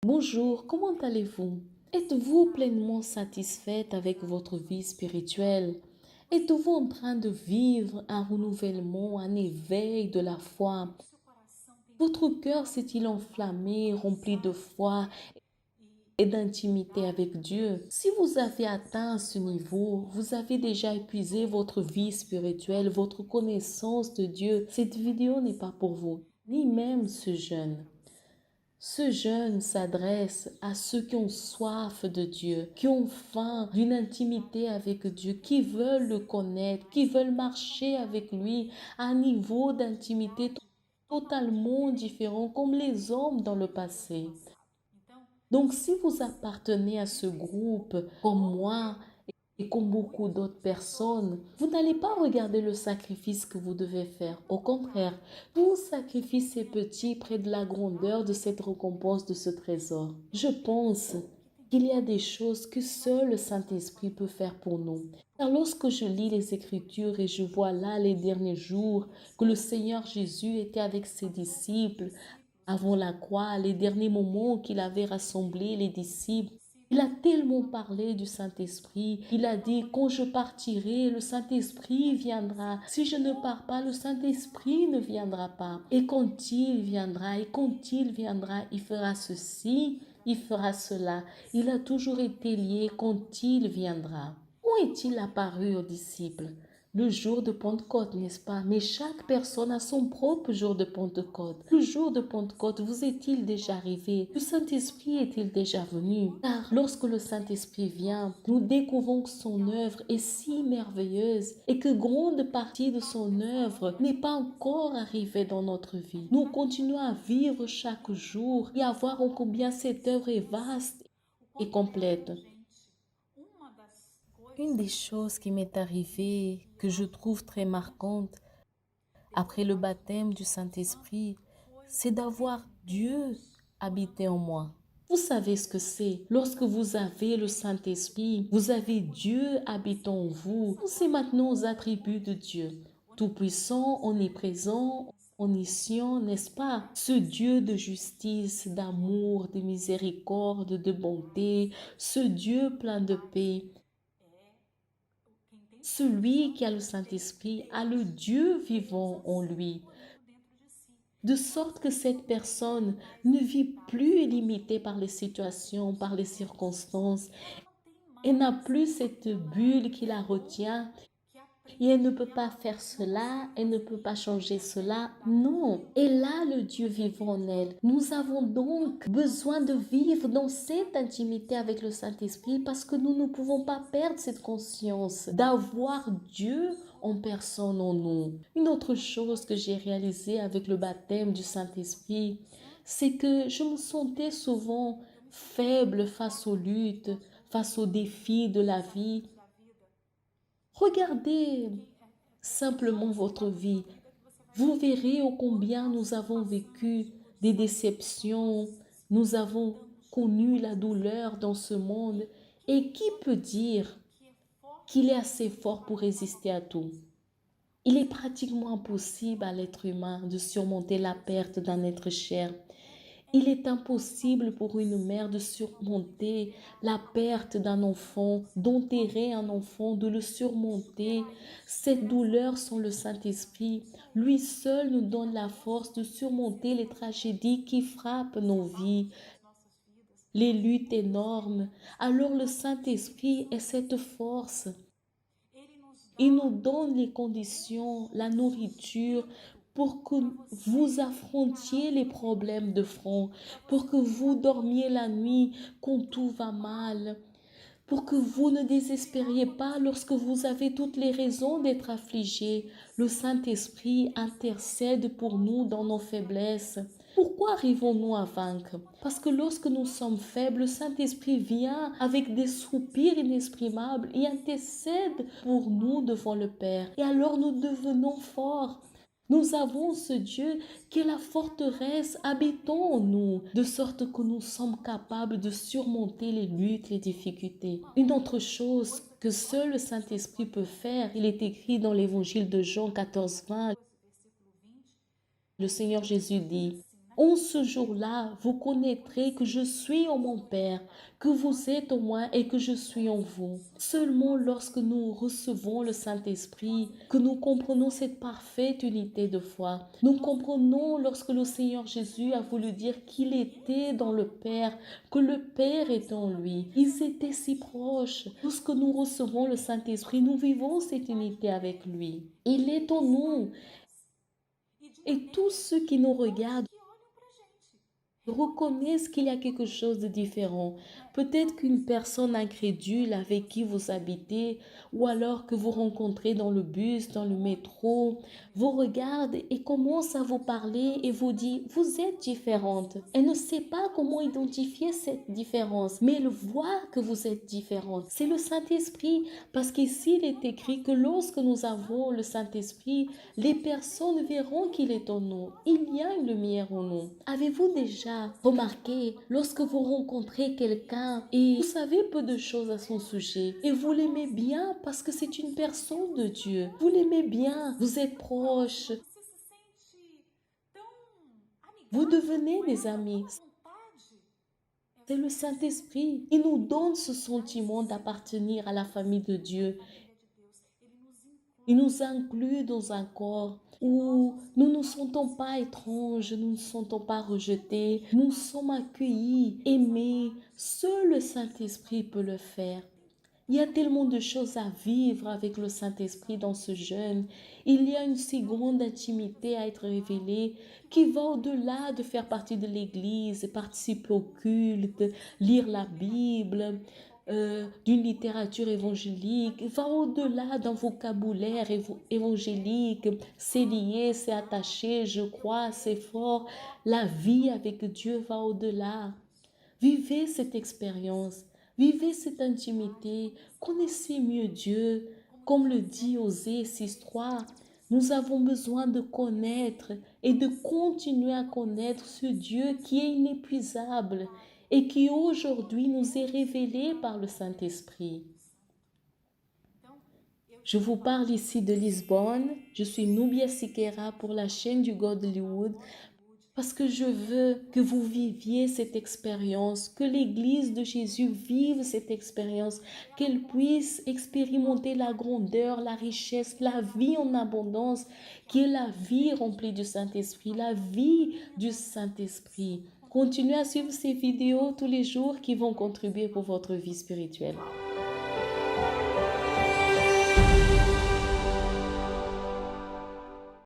Bonjour, comment allez-vous? Êtes-vous pleinement satisfaite avec votre vie spirituelle? Êtes-vous en train de vivre un renouvellement, un éveil de la foi? Votre cœur s'est-il enflammé, rempli de foi et d'intimité avec Dieu? Si vous avez atteint ce niveau, vous avez déjà épuisé votre vie spirituelle, votre connaissance de Dieu, cette vidéo n'est pas pour vous, ni même ce jeûne. Ce jeûne s'adresse à ceux qui ont soif de Dieu, qui ont faim d'une intimité avec Dieu, qui veulent le connaître, qui veulent marcher avec lui à un niveau d'intimité totalement différent comme les hommes dans le passé. Donc, si vous appartenez à ce groupe, comme moi, et comme beaucoup d'autres personnes, vous n'allez pas regarder le sacrifice que vous devez faire. Au contraire, tout sacrifice est petit près de la grandeur de cette récompense, de ce trésor. Je pense qu'il y a des choses que seul le Saint-Esprit peut faire pour nous. Car lorsque je lis les Écritures et je vois là les derniers jours que le Seigneur Jésus était avec ses disciples avant la croix, les derniers moments qu'il avait rassemblé les disciples, il a tellement parlé du Saint-Esprit. Il a dit, quand je partirai, le Saint-Esprit viendra. Si je ne pars pas, le Saint-Esprit ne viendra pas. Et quand il viendra, il fera ceci, il fera cela. Il a toujours été lié quand il viendra. Où est-il apparu aux disciples? Le jour de Pentecôte, n'est-ce pas? Mais chaque personne a son propre jour de Pentecôte. Le jour de Pentecôte vous est-il déjà arrivé? Le Saint-Esprit est-il déjà venu? Car lorsque le Saint-Esprit vient, nous découvrons que son œuvre est si merveilleuse et que grande partie de son œuvre n'est pas encore arrivée dans notre vie. Nous continuons à vivre chaque jour et à voir en combien cette œuvre est vaste et complète. Une des choses qui m'est arrivée, que je trouve très marquante après le baptême du Saint-Esprit, c'est d'avoir Dieu habité en moi. Vous savez ce que c'est? Lorsque vous avez le Saint-Esprit, vous avez Dieu habitant en vous. Pensez maintenant aux attributs de Dieu. Tout-puissant, omniprésent, omniscient, n'est-ce pas? Ce Dieu de justice, d'amour, de miséricorde, de bonté, ce Dieu plein de paix. Celui qui a le Saint-Esprit a le Dieu vivant en lui, de sorte que cette personne ne vit plus limitée par les situations, par les circonstances, et n'a plus cette bulle qui la retient. Et elle ne peut pas faire cela, elle ne peut pas changer cela. Non, elle a le Dieu vivant en elle. Nous avons donc besoin de vivre dans cette intimité avec le Saint-Esprit parce que nous ne pouvons pas perdre cette conscience d'avoir Dieu en personne en nous. Une autre chose que j'ai réalisée avec le baptême du Saint-Esprit, c'est que je me sentais souvent faible face aux luttes, face aux défis de la vie. Regardez simplement votre vie. Vous verrez ô combien nous avons vécu des déceptions, nous avons connu la douleur dans ce monde. Et qui peut dire qu'il est assez fort pour résister à tout? Il est pratiquement impossible à l'être humain de surmonter la perte d'un être cher. Il est impossible pour une mère de surmonter la perte d'un enfant, d'enterrer un enfant, de le surmonter. Cette douleur sans le Saint-Esprit, lui seul nous donne la force de surmonter les tragédies qui frappent nos vies, les luttes énormes. Alors le Saint-Esprit est cette force. Il nous donne les conditions, la nourriture pour que vous affrontiez les problèmes de front, pour que vous dormiez la nuit quand tout va mal, pour que vous ne désespériez pas lorsque vous avez toutes les raisons d'être affligés. Le Saint-Esprit intercède pour nous dans nos faiblesses. Pourquoi arrivons-nous à vaincre? Parce que lorsque nous sommes faibles, le Saint-Esprit vient avec des soupirs inexprimables et intercède pour nous devant le Père. Et alors nous devenons forts. Nous avons ce Dieu qui est la forteresse habitant en nous, de sorte que nous sommes capables de surmonter les luttes, les difficultés. Une autre chose que seul le Saint-Esprit peut faire, il est écrit dans l'évangile de Jean 14, 20, le Seigneur Jésus dit, En ce jour-là, vous connaîtrez que je suis en mon Père, que vous êtes en moi et que je suis en vous. Seulement lorsque nous recevons le Saint-Esprit, que nous comprenons cette parfaite unité de foi, nous comprenons lorsque le Seigneur Jésus a voulu dire qu'il était dans le Père, que le Père est en lui. Ils étaient si proches. Lorsque nous recevons le Saint-Esprit, nous vivons cette unité avec lui. Il est en nous. Et tous ceux qui nous regardent reconnaissent qu'il y a quelque chose de différent. Peut-être qu'une personne incrédule avec qui vous habitez ou alors que vous rencontrez dans le bus, dans le métro, vous regarde et commence à vous parler et vous dit, vous êtes différente. Elle ne sait pas comment identifier cette différence, mais elle voit que vous êtes différente. C'est le Saint-Esprit, parce qu'ici il est écrit que lorsque nous avons le Saint-Esprit, les personnes verront qu'il est en nous. Il y a une lumière en nous. Avez-vous déjà remarqué lorsque vous rencontrez quelqu'un et vous savez peu de choses à son sujet et vous l'aimez bien parce que c'est une personne de Dieu. Vous l'aimez bien, vous êtes proches, vous devenez des amis. C'est le Saint-Esprit. Il nous donne ce sentiment d'appartenir à la famille de Dieu. Il nous inclut dans un corps où nous ne nous sentons pas étranges, nous ne nous sentons pas rejetés, nous sommes accueillis, aimés. Seul le Saint-Esprit peut le faire. Il y a tellement de choses à vivre avec le Saint-Esprit dans ce jeûne. Il y a une si grande intimité à être révélée qui va au-delà de faire partie de l'Église, participer au culte, lire la Bible, d'une littérature évangélique, va au-delà d'un vocabulaire évangélique. C'est lié, c'est attaché, je crois, c'est fort. La vie avec Dieu va au-delà. Vivez cette expérience, vivez cette intimité, connaissez mieux Dieu. Comme le dit Osée 6.3, nous avons besoin de connaître et de continuer à connaître ce Dieu qui est inépuisable et qui aujourd'hui nous est révélé par le Saint-Esprit. Je vous parle ici de Lisbonne. Je suis Nubia Siqueira pour la chaîne du Godlywood. Parce que je veux que vous viviez cette expérience, que l'Église de Jésus vive cette expérience, qu'elle puisse expérimenter la grandeur, la richesse, la vie en abondance, qui est la vie remplie du Saint-Esprit, la vie du Saint-Esprit. Continuez à suivre ces vidéos tous les jours qui vont contribuer pour votre vie spirituelle.